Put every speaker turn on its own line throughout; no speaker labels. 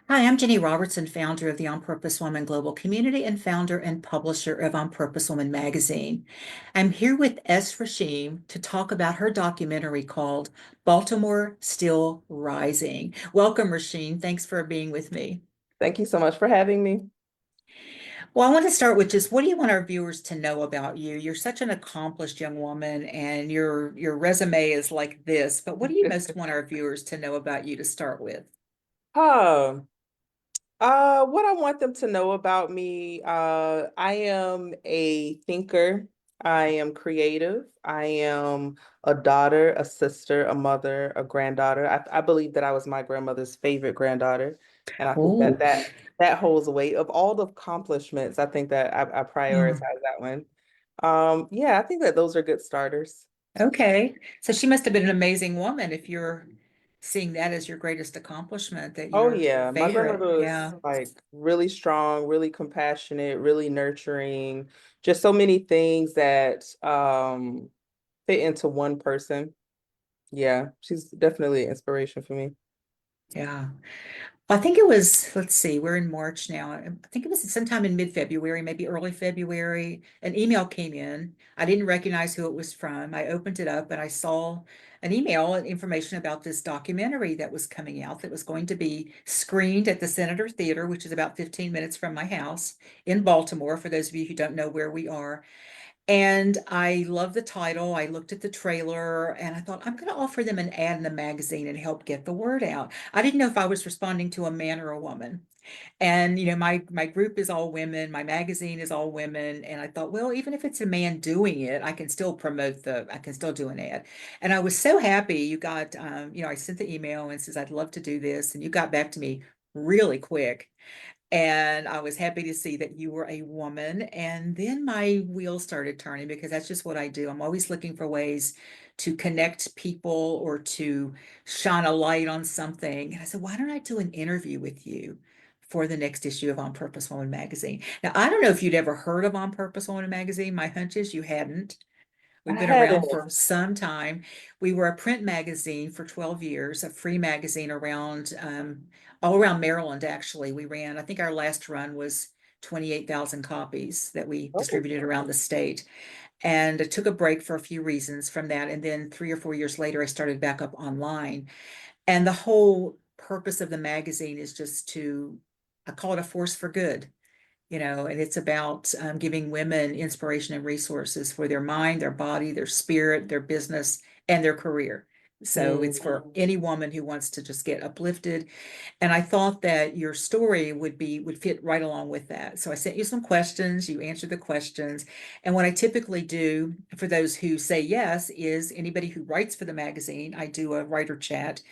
Hi, I'm Ginny Robertson, founder of the On Purpose Woman Global Community and founder and publisher of On Purpose Woman magazine. I'm here with Rasheem to talk about her documentary called Baltimore Still Rising. Welcome, Rasheem. Thanks for being with me.
Thank you so much for having me.
Well, I want to start with just what do you want our viewers to know about you? You're such an accomplished young woman and your resume is like this, but what do you most want our viewers to know about you to start with?
Huh. What I want them to know about me, I am a thinker. I am creative. I am a daughter, a sister, a mother, a granddaughter. I believe that I was my grandmother's favorite granddaughter, and I think that
Oh,
that holds weight of all the accomplishments. I think that I prioritize
yeah.
that one. Yeah, I think that those are good starters.
Okay. So she must have been an amazing woman if you're seeing that as your greatest accomplishment, that
Oh
your
yeah, my
favorite.
grandmother was
Yeah.
like really strong, really compassionate, really nurturing, just so many things that fit into one person. Yeah, she's definitely an inspiration for me.
Yeah. I think it was, let's see, we're in March now. I think it was sometime in mid-February, maybe early February. An email came in. I didn't recognize who it was from. I opened it up and I saw an email and information about this documentary that was coming out that was going to be screened at the Senator Theater, which is about 15 minutes from my house in Baltimore, for those of you who don't know where we are. And I love the title. I looked at the trailer and I thought, I'm going to offer them an ad in the magazine and help get the word out. I didn't know if I was responding to a man or a woman. And my group is all women, my magazine is all women, and I thought, well, even if it's a man doing it, I can still do an ad. And I was so happy you got I sent the email and says I'd love to do this, and you got back to me really quick. And I was happy to see that you were a woman. And then my wheels started turning because that's just what I do. I'm always looking for ways to connect people or to shine a light on something. And I said, why don't I do an interview with you for the next issue of On Purpose Woman magazine? Now, I don't know if you'd ever heard of On Purpose Woman magazine. My hunch is you hadn't.
I
We've been
had
around
it.
for some time. We were a print magazine for 12 years, a free magazine around all around Maryland, actually. We ran, I think our last run was 28,000 copies that we
Oh.
distributed around the state. And I took a break for a few reasons from that. And then 3 or 4 years later, I started back up online. And the whole purpose of the magazine is just I call it a force for good, and it's about giving women inspiration and resources for their mind, their body, their spirit, their business, and their career. So it's
Mm.
for any woman who wants to just get uplifted. And I thought that your story would fit right along with that. So I sent you some questions, you answered the questions. And what I typically do for those who say yes is anybody who writes for the magazine, I do a writer chat.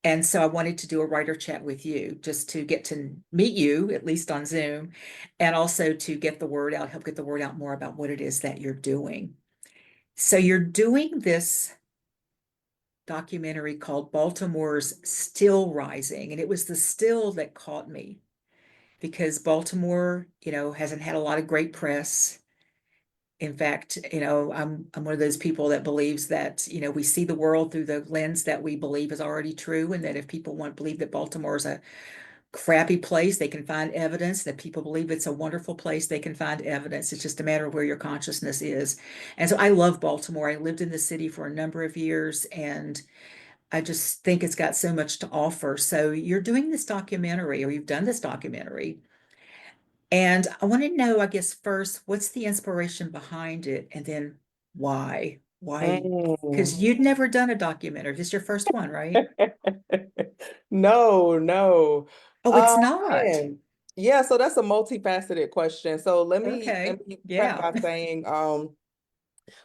And so I wanted to do a writer chat with you just to get to meet you, at least on Zoom, and also to get the word out, help get the word out more about what it is that you're doing. So you're doing this documentary called Baltimore's Still Rising. And it was the still that caught me because Baltimore, hasn't had a lot of great press. In fact, I'm one of those people that believes that, we see the world through the lens that we believe is already true, and that if people want to believe that Baltimore is a crappy place, they can find evidence. That people believe it's a wonderful place, they can find evidence. It's just a matter of where your consciousness is. And so I love Baltimore. I lived in the city for a number of years, and I just think it's got so much to offer. So you're doing this documentary, or you've done this documentary. And I want to know, I guess, first, what's the inspiration behind it? And then why? Why?
Mm.
Because you'd never done a documentary. This is your first one, right?
No, no.
Oh, it's
Uh,
not.
man. Yeah, so that's a multifaceted question. So let
Okay.
me prep
Yeah.
by saying,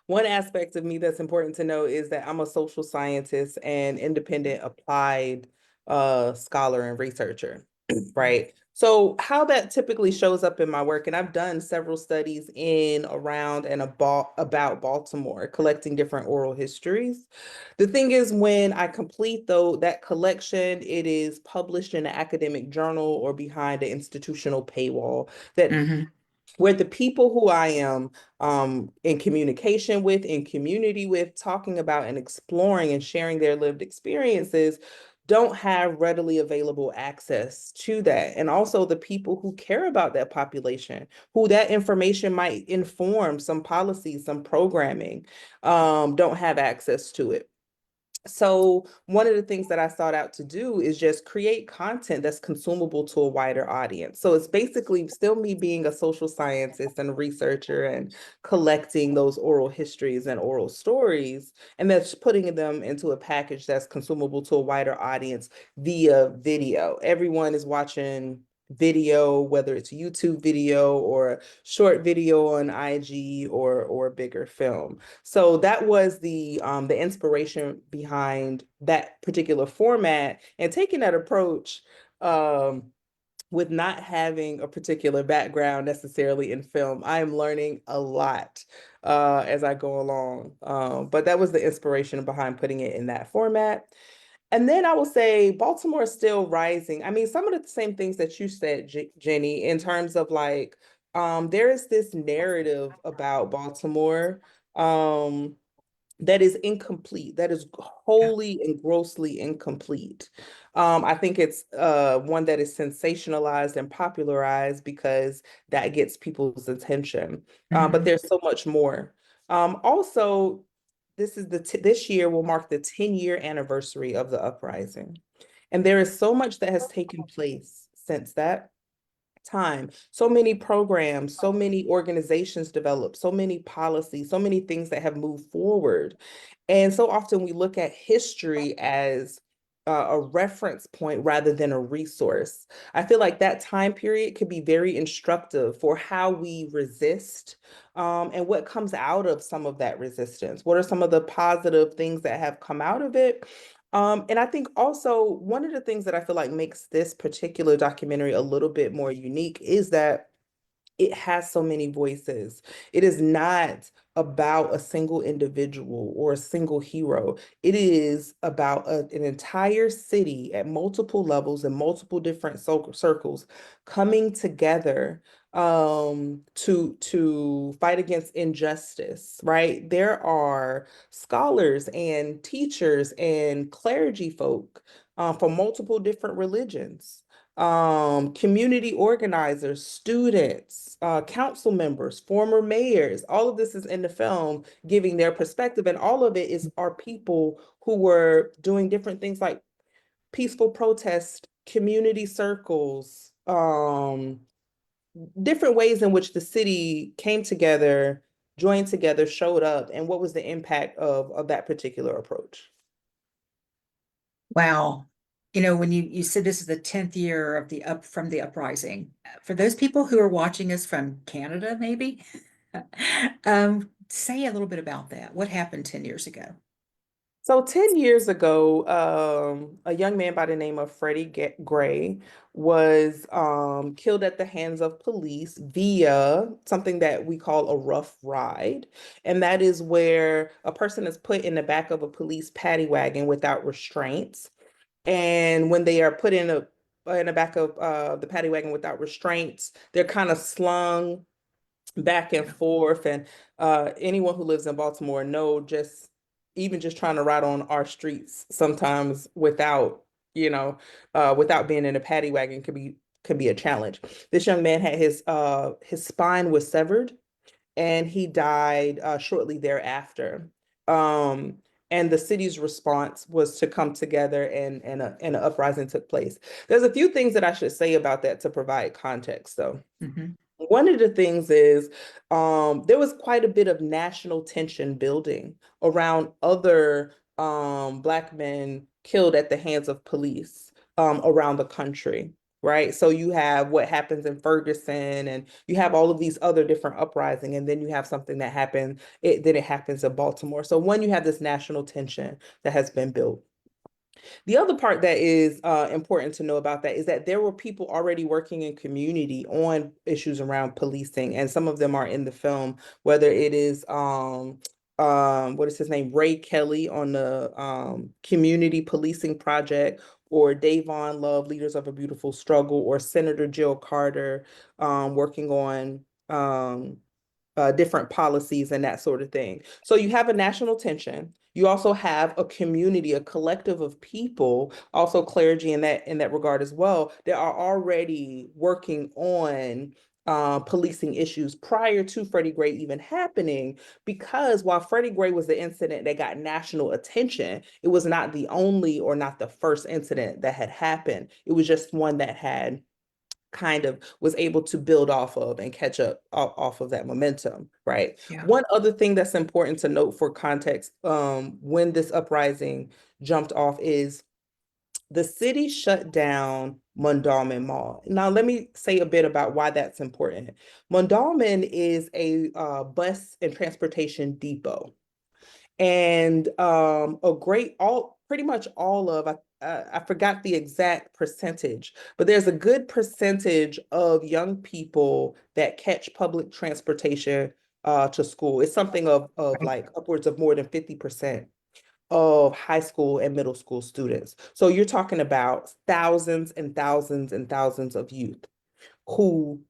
one aspect of me that's important to know is that I'm a social scientist and independent applied scholar and researcher, right? So how that typically shows up in my work, and I've done several studies in, around, and about Baltimore, collecting different oral histories. The thing is, when I complete though that collection, it is published in an academic journal or behind an institutional paywall that
Hmm.
where the people who I am in communication with, in community with, talking about and exploring and sharing their lived experiences don't have readily available access to that. And also the people who care about that population, who that information might inform some policies, some programming, don't have access to it. So one of the things that I sought out to do is just create content that's consumable to a wider audience. So it's basically still me being a social scientist and a researcher and collecting those oral histories and oral stories, and that's putting them into a package that's consumable to a wider audience via video. Everyone is watching video, whether it's YouTube video or short video on IG or bigger film. So that was the inspiration behind that particular format, and taking that approach um with not having a particular background necessarily in film. I am learning a lot as I go along. But that was the inspiration behind putting it in that format. And then I will say Baltimore Still Rising. I mean, some of the same things that you said, Jenny, in terms of like, there is this narrative about Baltimore um, that is incomplete, that is
Yeah.
wholly and grossly incomplete. I think it's one that is sensationalized and popularized because that gets people's attention. But
Mhm.
there's so much more. Also, this year will mark the 10-year anniversary of the uprising. And there is so much that has taken place since that time. So many programs, so many organizations developed, so many policies, so many things that have moved forward. And so often we look at history as a reference point rather than a resource. I feel like that time period could be very instructive for how we resist and what comes out of some of that resistance. What are some of the positive things that have come out of it? And I think also one of the things that I feel like makes this particular documentary a little bit more unique is that it has so many voices. It is not about a single individual or a single hero. It is about an entire city at multiple levels and multiple different circles coming together to fight against injustice, right? There are scholars and teachers and clergy folk from multiple different religions, community organizers, students, council members, former mayors. All of this is in the film giving their perspective, and all of it is our people who were doing different things like peaceful protest, community circles, different ways in which the city came together, joined together, showed up, and what was the impact of that particular approach.
Wow. You know, when you said this is the 10th year of the uprising, for those people who are watching us from Canada, maybe, say a little bit about that. What happened 10 years ago?
So 10 years ago, a young man by the name of Freddie Gray was killed at the hands of police via something that we call a rough ride. And that is where a person is put in the back of a police paddy wagon without restraints. And when they are put in the back of the paddy wagon without restraints, they're kind of slung back and
Yeah.
forth. And anyone who lives in Baltimore know just even just trying to ride on our streets sometimes without, without being in a paddy wagon could be a challenge. This young man had his spine was severed and he died shortly thereafter. Um, and the city's response was to come together and an uprising took place. There's a few things that I should say about that to provide context, though.
Hmm.
One of the things is there was quite a bit of national tension building around other Black men killed at the hands of police around the country, right? So you have what happens in Ferguson, and you have all of these other different uprising, and then you have something that happened, then it happens in Baltimore. So one, you have this national tension that has been built. The other part that is important to know about that is that there were people already working in community on issues around policing, and some of them are in the film, whether it is what is his name, Ray Kelly on the Community Policing Project, or Davon Love, Leaders of a Beautiful Struggle, or Senator Jill Carter working on different policies and that sort of thing. So you have a national tension. You also have a community, a collective of people, also clergy in that regard as well, that are already working on policing issues prior to Freddie Gray even happening. Because while Freddie Gray was the incident that got national attention, it was not the only or not the first incident that had happened. It was just one that had kind of was able to build off of and catch up off of that momentum, right?
Yeah.
One other thing that's important to note for context, when this uprising jumped off, is the city shut down Mondawmin Mall. Now, let me say a bit about why that's important. Mondawmin is a bus and transportation depot, and a great all pretty much all of I forgot the exact percentage, but there's a good percentage of young people that catch public transportation to school. It's something of
Right.
like upwards of more than 50% of high school and middle school students. So you're talking about thousands and thousands and thousands of youth who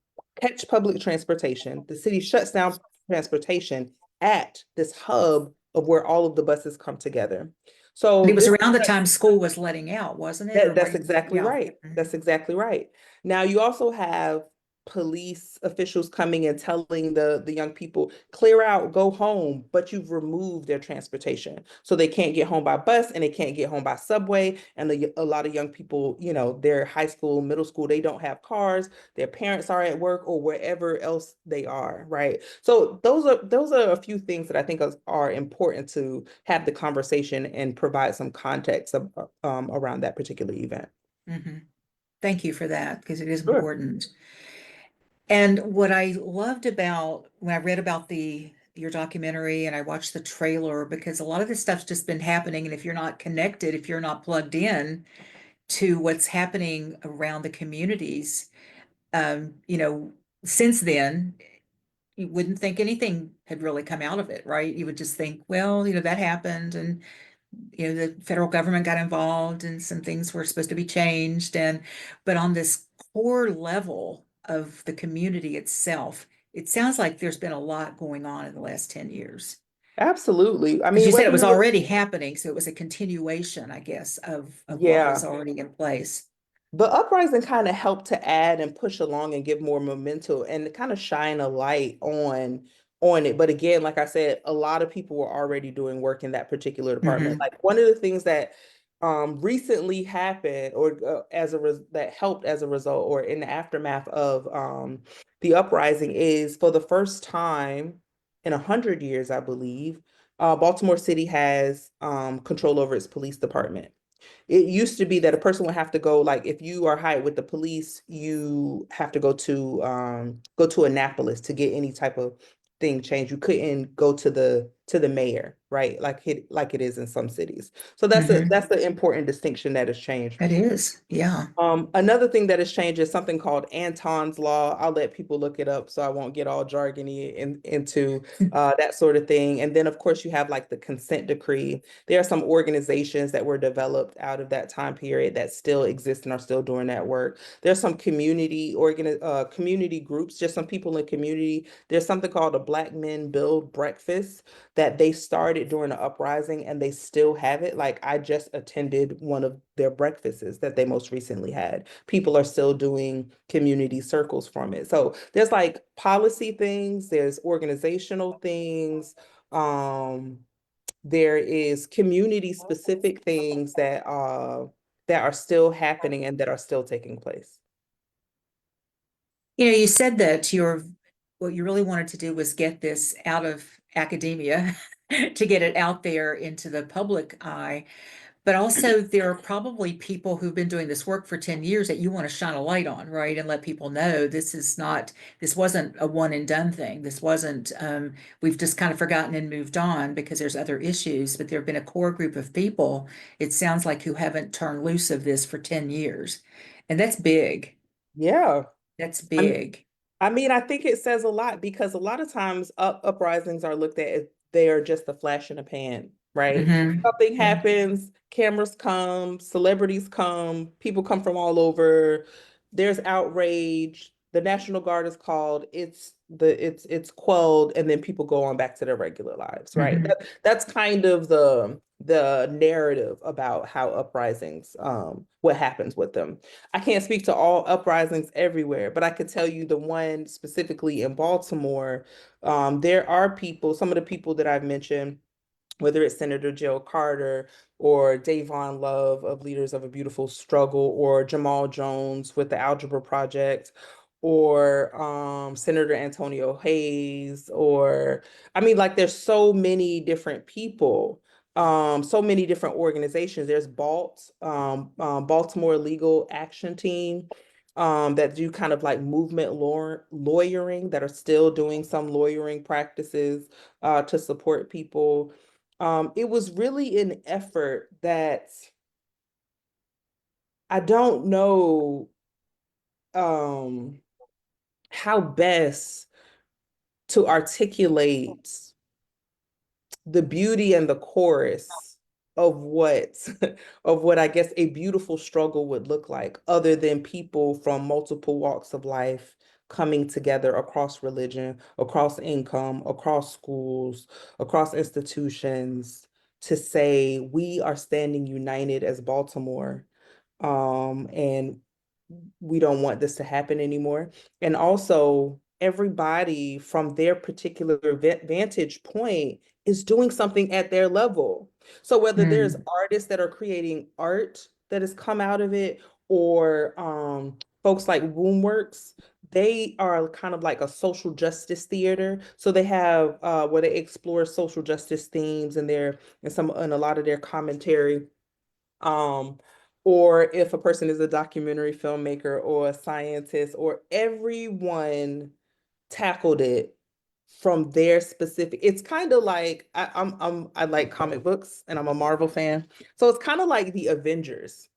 catch public transportation. The city shuts down transportation at this hub of where all of the buses come together.
And
So
it was
this
around the time school was letting out, wasn't it? Or
that's
right?
exactly
Yeah.
right.
Mhm.
That's exactly right. Now you also have police officials coming and telling the young people, clear out, go home, but you've removed their transportation. So they can't get home by bus and they can't get home by subway. And a lot of young people, they're high school, middle school, they don't have cars, their parents are at work or wherever else they are, right? So those are a few things that I think are important to have the conversation and provide some context around that particular event.
Mhm. Thank you for that because it is
Sure.
important. And what I loved about when I read about the your documentary and I watched the trailer, because a lot of this stuff's just been happening, and if you're not connected, if you're not plugged in to what's happening around the communities, you know, since then, you wouldn't think anything had really come out of it, right? You would just think, well, that happened, and the federal government got involved and some things were supposed to be changed. But on this core level of the community itself, it sounds like there's been a lot going on in the last 10 years.
Absolutely. I
Because you
mean,
said
whether
it was
you look,
already happening, so it was a continuation, I guess, of what was
yeah.
already in place.
The uprising kind of helped to add and push along and give more momentum and kind of shine a light on it. But again, like I said, a lot of people were already doing work in that particular department.
Hmm.
Like one of the things that recently happened or that helped as a result or in the aftermath of the uprising is for the first time in 100 years, I believe, Baltimore City has control over its police department. It used to be that a person would have to go, like if you are hired with the police, you have to go to Annapolis to get any type of thing changed. You couldn't go to the mayor, right? Like it is in some cities. So that's a
Hmm.
that's the important distinction that has changed.
It is, yeah.
Another thing that has changed is something called Anton's Law. I'll let people look it up so I won't get all jargony into that sort of thing. And then, of course, you have like the consent decree. There are some organizations that were developed out of that time period that still exist and are still doing that work. There's some community groups, just some people in community. There's something called a Black Men Build Breakfast that they started during the uprising and they still have it. Like I just attended one of their breakfasts that they most recently had. People are still doing community circles from it. So there's like policy things, there's organizational things, um, there is community specific things that are still happening and that are still taking place.
You said that what you really wanted to do was get this out of academia to get it out there into the public eye. But also, there are probably people who've been doing this work for 10 years that you want to shine a light on, right? And let people know this wasn't a one and done thing. This wasn't, we've just kind of forgotten and moved on because there's other issues. But there have been a core group of people, it sounds like, who haven't turned loose of this for 10 years. And that's big.
Yeah.
That's
I mean,
big.
I think it says a lot because a lot of times uprisings are looked at as they are just a flash in the pan, right?
Hmm.
Something
Yeah.
happens, cameras come, celebrities come, people come from all over. There's outrage. The National Guard is called. it's quelled, and then people go on back to their regular lives, right?
Mhm.
That's kind of the narrative about how uprisings, what happens with them. I can't speak to all uprisings everywhere, but I could tell you the one specifically in Baltimore. There are people, some of the people that I've mentioned, whether it's Senator Jill Carter or Davon Love of Leaders of a Beautiful Struggle, or Jamal Jones with the Algebra Project, or Senator Antonio Hayes, or I mean, like there's so many different people, so many different organizations. There's Baltimore Legal Action Team. That do kind of like movement lawyering, that are still doing some lawyering practices to support people. It was really an effort that I don't know um, how best to articulate the beauty and the chorus of what of what I guess a beautiful struggle would look like, other than people from multiple walks of life coming together across religion, across income, across schools, across institutions, to say we are standing united as Baltimore, and we don't want this to happen anymore. And also, everybody from their particular vantage point is doing something at their level. So whether there's
Mm.
artists that are creating art that has come out of it, or folks like Wombworks, they are kind of like a social justice theater. So they have where they explore social justice themes in their in a lot of their commentary. Um, or if a person is a documentary filmmaker or a scientist, or everyone tackled it from their specific. It's kind of like I like comic books and I'm a Marvel fan. So it's kind of like the Avengers.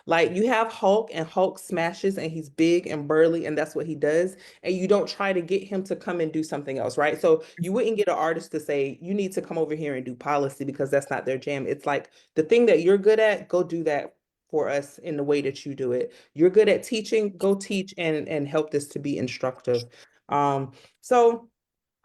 Like you have Hulk, and Hulk smashes, and he's big and burly, and that's what he does. And you don't try to get him to come and do something else, right? So you wouldn't get an artist to say, you need to come over here and do policy, because that's not their jam. It's like, the thing that you're good at, go do that for us in the way that you do it. You're good at teaching, go teach and help this to be instructive. So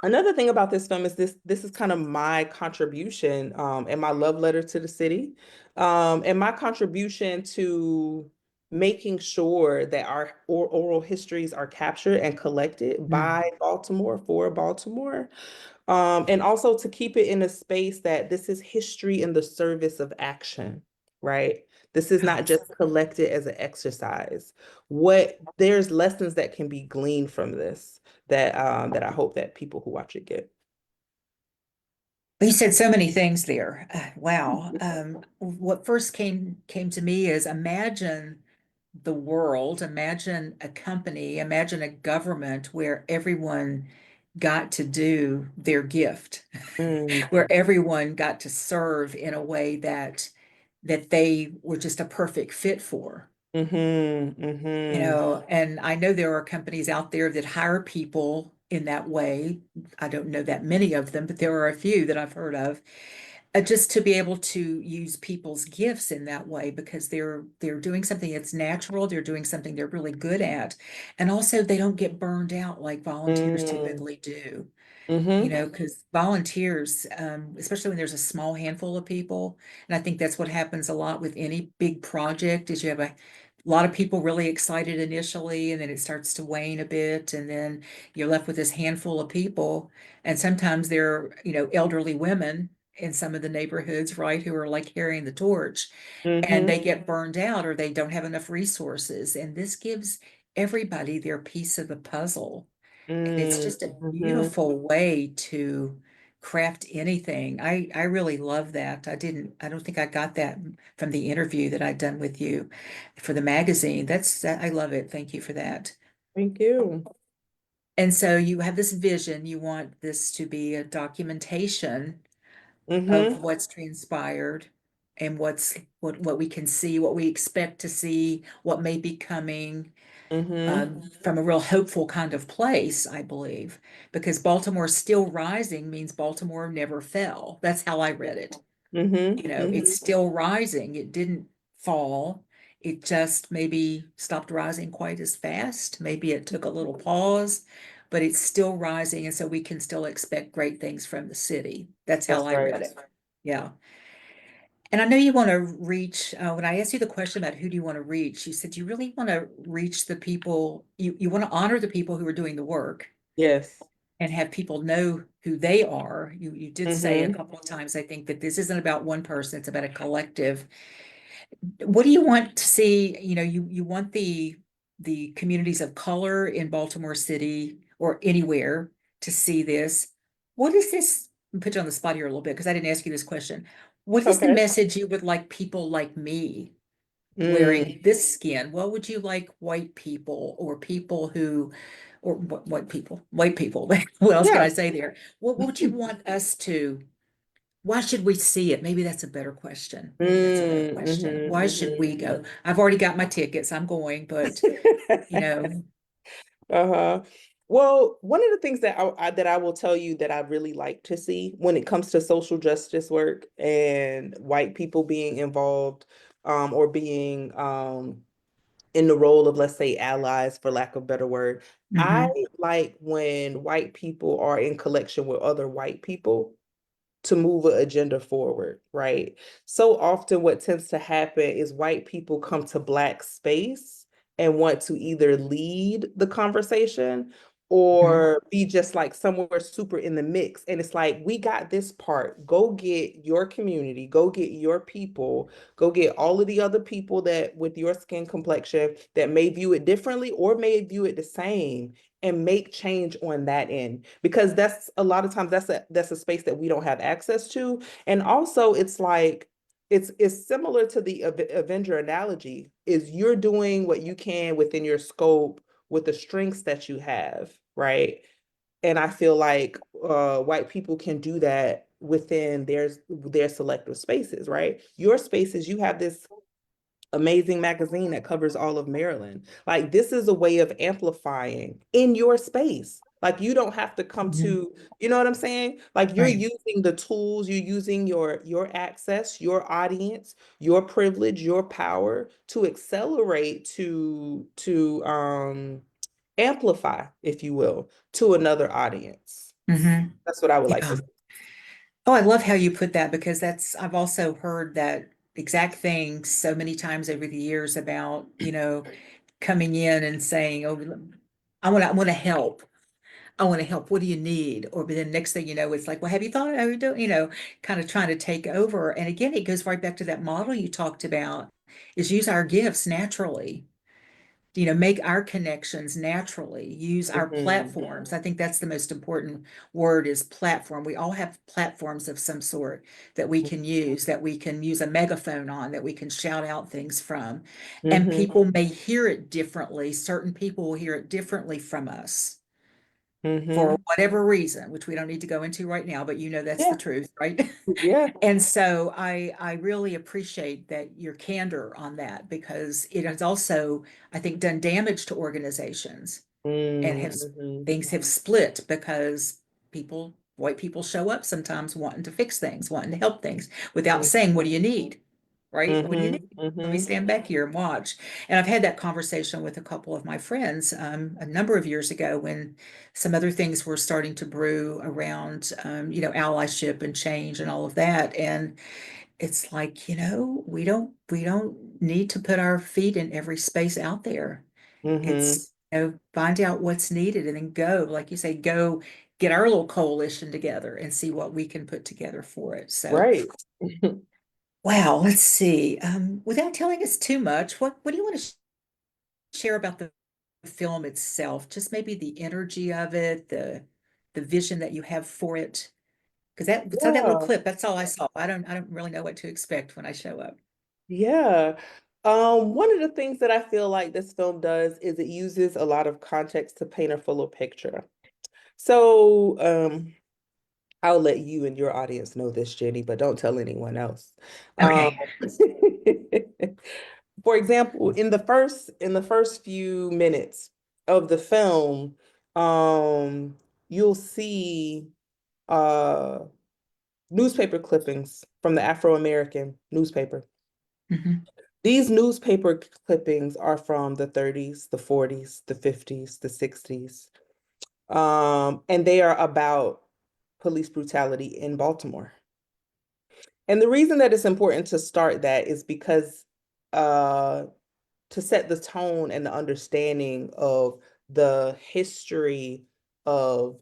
another thing about this film is this is kind of my contribution, and my love letter to the city, and my contribution to making sure that our oral histories are captured and collected
Mm.
by Baltimore, for Baltimore, and also to keep it in a space that this is history in the service of action, right? This is not
Yes.
just collected as an exercise. What There's lessons that can be gleaned from this, that I hope that people who watch it get.
You said so many things there. Wow. What first came to me is, imagine the world, imagine a company, imagine a government where everyone got to do their gift,
Mm,
where everyone got to serve in a way that they were just a perfect fit for.
mm-hmm.
And I know there are companies out there that hire people in that way. I don't know that many of them, but there are a few that I've heard of, just to be able to use people's gifts in that way, because they're doing something that's natural, they're doing something they're really good at, and also they don't get burned out like volunteers
Mm,
typically do.
mm-hmm.
Because volunteers, especially when there's a small handful of people, and I think that's what happens a lot with any big project, is you have a lot of people really excited initially, and then it starts to wane a bit, and then you're left with this handful of people, and sometimes they're, elderly women in some of the neighborhoods, right, who are like carrying the torch, and
Mm-hmm.
they get burned out, or they don't have enough resources, and this gives everybody their piece of the puzzle. And it's just a
Mm-hmm.
beautiful way to craft anything. I really love that. I don't think I got that from the interview that I'd done with you for the magazine. I love it. Thank you for that.
Thank you.
And so you have this vision, you want this to be a documentation
Mm-hmm.
of what's transpired, and what we can see, what we expect to see, what may be coming,
Mm-hmm.
from a real hopeful kind of place, I believe, because Baltimore Still Rising means Baltimore never fell. That's how I read it.
Mm-hmm.
It's
Mm-hmm.
still rising. It didn't fall. It just maybe stopped rising quite as fast. Maybe it took a little pause. but it's still rising, and so we can still expect great things from the city. That's how
That's
I
right.
read it. Yeah. And I know you want to reach, when I asked you the question about who do you want to reach, you said you really want to reach the people, you want to honor the people who are doing the work
Yes.
and have people know who they are. You did say a
Mm-hmm.
couple of times, I think, that this isn't about one person, it's about a collective. What do you want to see? You want the communities of color in Baltimore City or anywhere to see this. What is this? I'll put you on the spot here a little bit because I didn't ask you this question. What is the
Okay.
message you would like people like me
Mm,
wearing this skin? What would you like white people or people who, or what white people, white people? What else can
yeah.
I say there? What would you want us to? Why should we see it? Maybe that's a better question. Maybe that's a better question. Why should we go? I've already got my tickets. I'm going, but you know,
Uh-huh. Well, one of the things that I will tell you that I really like to see when it comes to social justice work and white people being involved, or being in the role of, let's say, allies, for lack of a better word. I
mhm,
like when white people are in collection with other white people to move an agenda forward, right? So often what tends to happen is white people come to Black space and want to either lead the conversation
mhm,
or be just like somewhere super in the mix. And it's like, we got this part. Go get your community, go get your people, go get all of the other people that with your skin complexion that may view it differently or may view it the same, and make change on that end, because that's a lot of times that's a space that we don't have access to. And also it's like it's similar to the Avenger analogy, is you're doing what you can within your scope with the strengths that you have, right? And I feel like white people can do that within their selective spaces, right? Your spaces, you have this amazing magazine that covers all of Maryland. Like, this is a way of amplifying in your space. Like, you don't have to come
mhm.
to, you know what I'm saying? Like, you're
Right.
using the tools, you're using your access, your audience, your privilege, your power to accelerate, to amplify, if you will, to another audience.
Hmm.
That's what I would like to
Yeah.
see.
Oh, I love how you put that because I've also heard that exact thing so many times over the years about, coming in and saying, oh, I want to help. I want to help. What do you need? Or but then next thing you know, it's like, well, have you thought how you do, kind of trying to take over. And again, it goes right back to that model you talked about, is use our gifts naturally, make our connections naturally, use our
Mhm.
platforms. I think that's the most important word is platform. We all have platforms of some sort that we can use a megaphone on, that we can shout out things from. And
Mhm.
people may hear it differently. Certain people will hear it differently from us for
Mhm.
whatever reason, which we don't need to go into right now, but that's the
Yeah.
truth, right?
Yeah.
And so I really appreciate that your candor on that because it has also, I think, done damage to organizations and have
Mhm.
things have split because white people show up sometimes wanting to fix things, wanting to help things without saying, what do you need? Right? What do you need?
Mhm.
Let me
Mhm.
stand back here and watch. And I've had that conversation with a couple of my friends a number of years ago when some other things were starting to brew around, allyship and change and all of that. And it's like, we don't need to put our feet in every space out there.
Mhm.
It's, find out what's needed and then go, like you say, go get our little coalition together and see what we can put together for it. So,
Right.
wow, let's see. Without telling us too much, what do you want to share about the film itself? Just maybe the energy of it, the vision that you have for it. Because saw that little
Yeah.
clip, that's all I saw. I don't really know what to expect when I show up.
Yeah. One of the things that I feel like this film does is it uses a lot of context to paint a fuller picture. So, I'll let you and your audience know this, Jenny, but don't tell anyone else. Um,
Okay.
for example, in the first few minutes of the film, you'll see uh newspaper clippings from the Afro-American newspaper.
Mhm.
These newspaper clippings are from the 30s, the 40s, the 50s, the 60s. And they are about police brutality in Baltimore. And the reason that it's important to start that is because uh, to set the tone and the understanding of the history of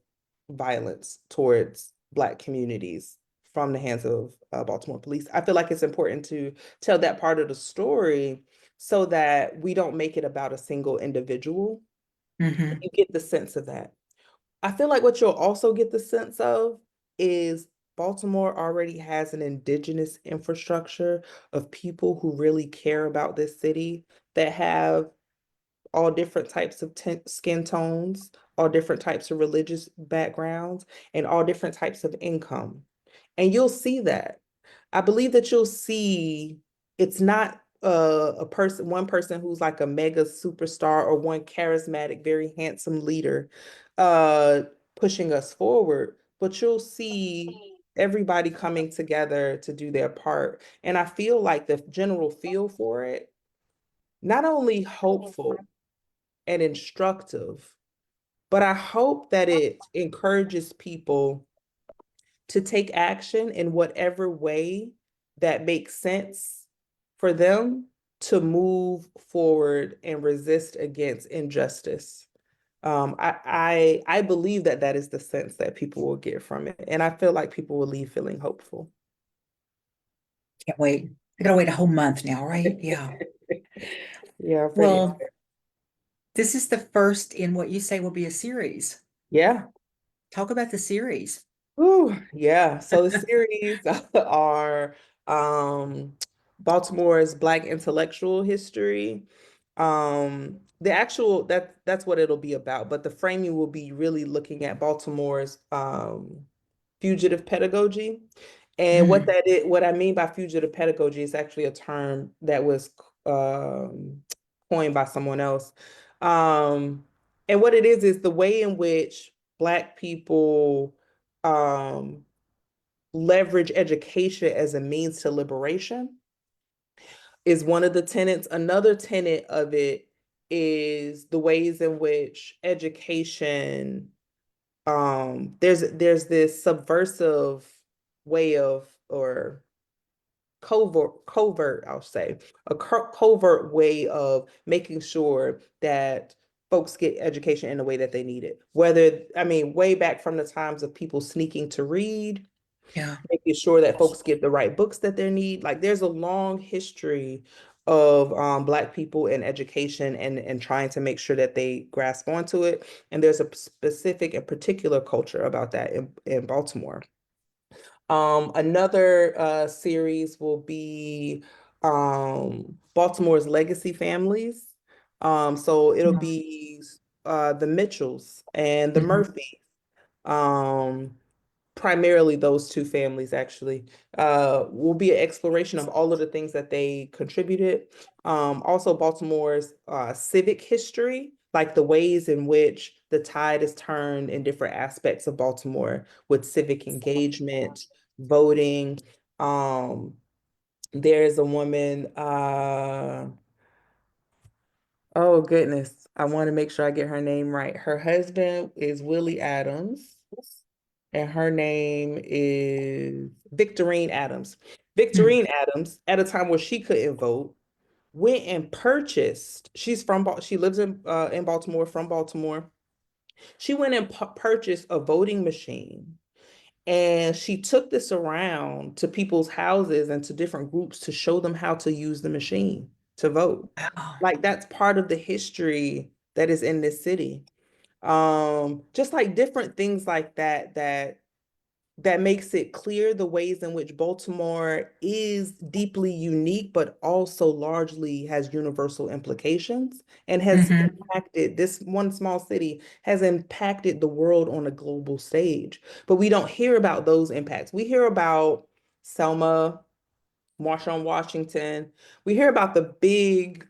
violence towards Black communities from the hands of Baltimore police. I feel like it's important to tell that part of the story so that we don't make it about a single individual.
Hmm.
You get the sense of that. I feel like what you'll also get the sense of is Baltimore already has an indigenous infrastructure of people who really care about this city that have all different types of skin tones, all different types of religious backgrounds, and all different types of income. And you'll see that. I believe that you'll see it's not a person, one person who's like a mega superstar or one charismatic, very handsome leader uh, pushing us forward, but you'll see everybody coming together to do their part. And I feel like the general feel for it, not only hopeful and instructive, but I hope that it encourages people to take action in whatever way that makes sense for them to move forward and resist against injustice. I believe that that is the sense that people will get from it, and I feel like people will leave feeling hopeful.
Can't wait. I gotta wait a whole month now, right? Yeah.
Yeah, pretty.
Well, this is the first in what you say will be a series.
Yeah.
Talk about the series.
Ooh, yeah. So the series are um Baltimore's Black intellectual history. The actual that's what it'll be about, but the framing will be really looking at Baltimore's fugitive pedagogy. And
Mm,
what I mean by fugitive pedagogy is actually a term that was um coined by someone else. Um, and what it is the way in which Black people um, leverage education as a means to liberation is one of the tenets. Another tenet of it is the ways in which education there's this subversive way of or covert, I'll say, a covert way of making sure that folks get education in the way that they need it. Whether, I mean, way back from the times of people sneaking to read,
yeah.
making sure that folks get the right books that they need. Like there's a long history of Black people in education and trying to make sure that they grasp onto it. And there's a specific and particular culture about that in Baltimore. Another series will be Baltimore's legacy families. So it'll
Mm,
be the Mitchells and the
mhm.
Murphys. Um, Primarily those two families actually will be an exploration of all of the things that they contributed. Also Baltimore's civic history, like the ways in which the tide is turned in different aspects of Baltimore with civic engagement, voting. Um, there's a woman, oh goodness, I want to make sure I get her name right. Her husband is Willie Adams and her name is Victorine Adams.
Mm.
Victorine Adams, at a time where she couldn't vote, went and purchased. She lives in Baltimore, from Baltimore. She went and purchased a voting machine, and she took this around to people's houses and to different groups to show them how to use the machine to vote.
Wow.
Like that's part of the history that is in this city. Just like different things like that makes it clear the ways in which Baltimore is deeply unique, but also largely has universal implications and has
Hmm.
impacted this one small city, has impacted the world on a global stage. But we don't hear about those impacts. We hear about Selma, Marshawn, Washington. We hear about the big,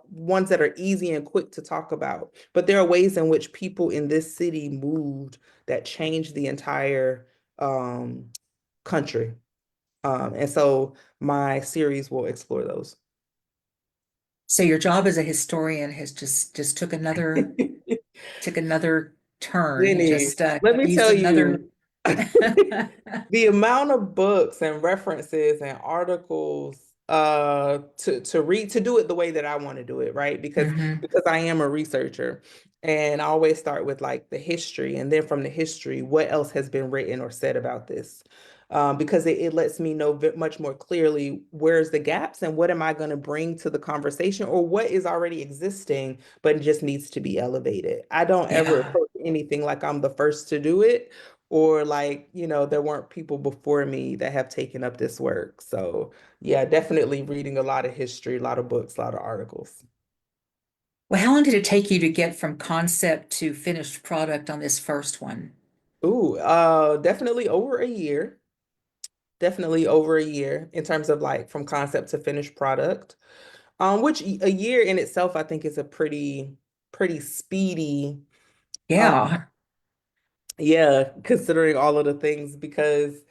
ones that are easy and quick to talk about. But there are ways in which people in this city moved that changed the entire um, country. And so my series will explore those.
So your job as a historian has just took another Took another turn. You
Ginny,
just
let me
used
tell
another.
you, the amount of books and references and articles to read to do it the way that I want to do it, right?
Mhm.
Because I am a researcher and I always start with like the history and then from the history, what else has been written or said about this? Because it lets me know much more clearly where's the gaps and what am I going to bring to the conversation or what is already existing but just needs to be elevated. I don't ever
Yeah.
approach anything like I'm the first to do it or like, there weren't people before me that have taken up this work. So, yeah, definitely reading a lot of history, a lot of books, a lot of articles.
Well, how long did it take you to get from concept to finished product on this first one?
Ooh, definitely over a year. Definitely over a year in terms of like from concept to finished product. Which a year in itself, I think is a pretty speedy, uh,
Yeah.
yeah, considering all of the things because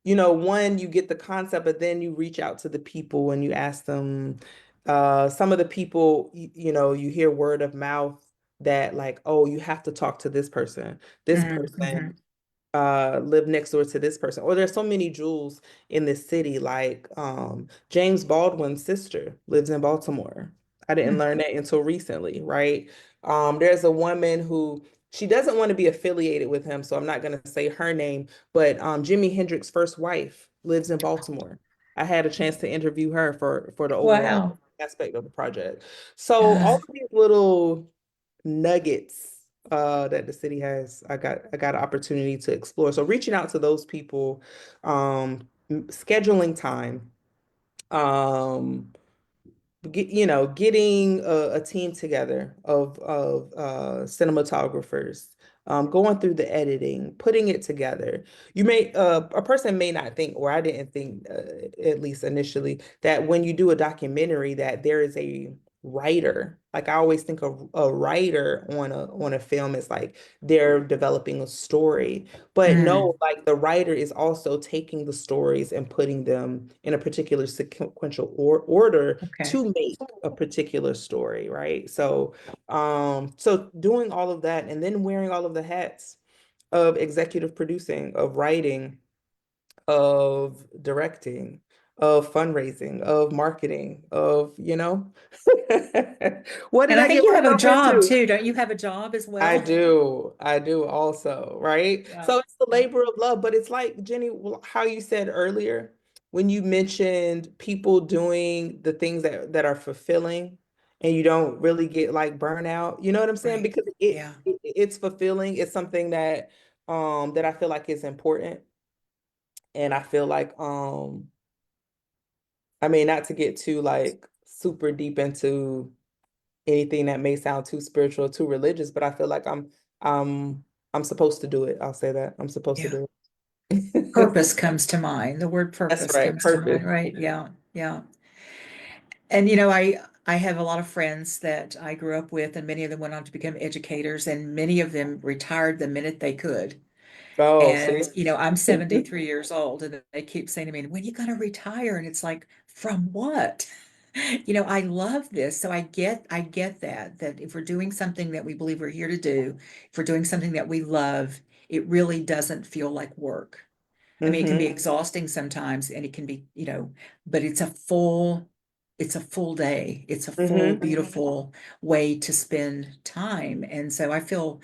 one, you get the concept, but then you reach out to the people and you ask them, some of the people, you hear word of mouth that like, oh, you have to talk to this person. This person
Mm-hmm.
live next door to this person. Or there's so many jewels in this city, like James Baldwin's sister lives in Baltimore. I didn't learn that until recently, right? There's a woman who she doesn't want to be affiliated with him, so I'm not going to say her name, but Jimi Hendrix's first wife lives in Baltimore. I had a chance to interview her for the overall
Wow.
aspect of the project. So all
Uh,
of these little nuggets that the city has, I got an opportunity to explore. So reaching out to those people, scheduling time, um, getting a team together of cinematographers, going through the editing, putting it together. A person may not think, or I didn't think, at least initially, that when you do a documentary, that there is a writer. Like I always think of a writer on a film is like they're developing a story. But no,
mm,
like the writer is also taking the stories and putting them in a particular sequential order
okay.
to make a particular story, right? So doing all of that and then wearing all of the hats of executive producing, of writing, of directing, of fundraising, of marketing, what did
And I
I
think
get
you have a
myself
job
into?
too. Don't you have a job as
I
well?
do. I do also, right?
Yeah.
So it's the
Yeah.
labor of love, but it's like, Jenny, how you said earlier, when you mentioned people doing the things that are fulfilling and you don't really get like burnout, you know what I'm saying?
Right.
Because
Yeah.
it's fulfilling. It's something that I feel like is important. And I feel like I mean, not to get too like super deep into anything that may sound too spiritual, too religious, but I feel like I'm I'm supposed to do it. I'll say that. I'm supposed to
Yeah.
do it.
Purpose comes to mind. The word
That's
purpose
right.
comes to mind,
Purpose.
right? Yeah. Yeah. And I have a lot of friends that I grew up with, and many of them went on to become educators, and many of them retired the minute they could.
Oh,
And,
see.
I'm 73 years old, and they keep saying to me, when are you going to retire? And it's like, from what? I love this. So I get that if we're doing something that we believe we're here to do, if we're doing something that we love, it really doesn't feel like work. I mean, it can be
Mm-hmm.
exhausting sometimes and it can be, but it's a full day. It's a full,
Mm-hmm.
beautiful way to spend time. And so I feel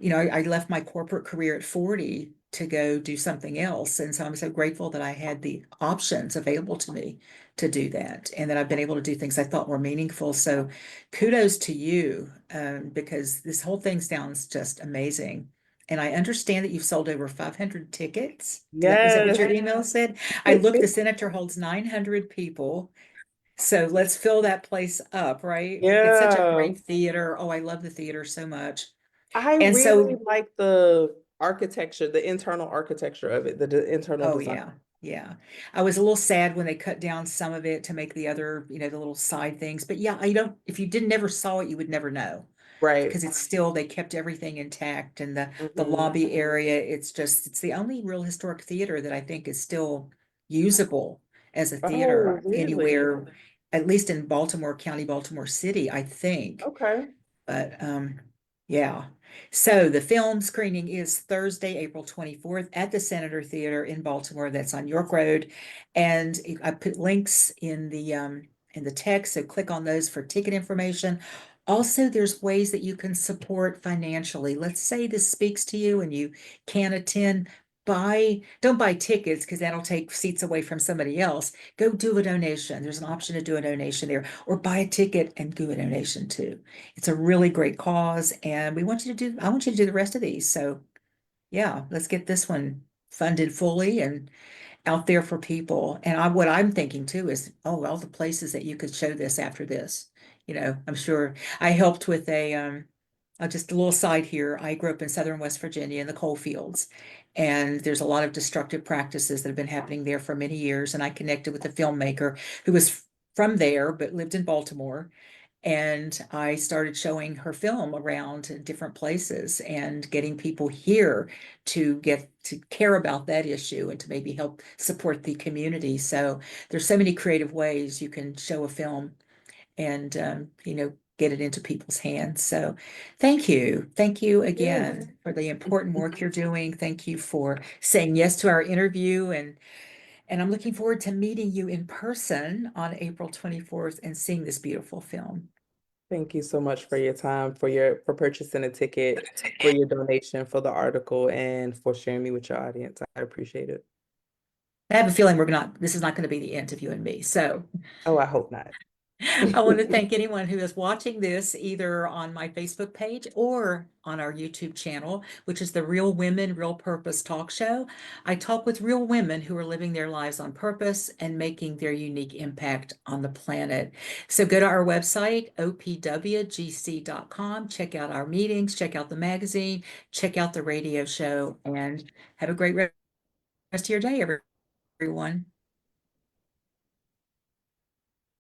I left my corporate career at 40 to go do something else. And so I'm so grateful that I had the options available to me to do that and that I've been able to do things I thought were meaningful. So kudos to you, because this whole thing sounds just amazing. And I understand that you've sold over 500 tickets. Is that what
Yes.
your email said? I looked, the Senator holds 900 people. So let's fill that place up, right? It's such a
Yeah.
great theater. Oh, I love the theater so much.
I
And
really
so
like the architecture, the internal architecture of it, the internal
oh
design.
yeah, yeah. I was a little sad when they cut down some of it to make the other, the little side things. But yeah, I don't, if you didn't never saw it, you would never know
Right.
because it's still, they kept everything intact and the
Hmm.
lobby area, it's the only real historic theater that I think is still usable as a
Oh,
theater
really?
anywhere, at least in Baltimore County, Baltimore City, I think.
Okay.
But Yeah. So the film screening is Thursday, April 24th at the Senator Theater in Baltimore. That's on York Road. And I put links in the text, so click on those for ticket information. Also, there's ways that you can support financially. Let's say this speaks to you and you can't attend. Don't buy tickets because that'll take seats away from somebody else. Go do a donation. There's an option to do a donation there, or buy a ticket and do a donation too. It's a really great cause, and I want you to do the rest of these. So yeah, let's get this one funded fully and out there for people. And what I'm thinking too is, oh, all the places that you could show this after this. I'm sure I helped with just a little side here. I grew up in Southern West Virginia in the coal fields, and there's a lot of destructive practices that have been happening there for many years. And I connected with a filmmaker who was from there, but lived in Baltimore. And I started showing her film around different places and getting people here to get to care about that issue and to maybe help support the community. So there's so many creative ways you can show a film and get it into people's hands. So thank you. Thank you
Yes.
again for the important work you're doing. Thank you for saying yes to our interview, and I'm looking forward to meeting you in person on April 24th and seeing this beautiful film.
Thank you so much for your time, for purchasing a ticket, for your donation, for the article, and for sharing me with your audience. I appreciate it.
I have a feeling this is not going to be the end of you and me. So
Oh, I hope not.
I want to thank anyone who is watching this either on my Facebook page or on our YouTube channel, which is the Real Women, Real Purpose Talk Show. I talk with real women who are living their lives on purpose and making their unique impact on the planet. So go to our website, opwgc.com, check out our meetings, check out the magazine, check out the radio show, and have a great rest of your day, everyone.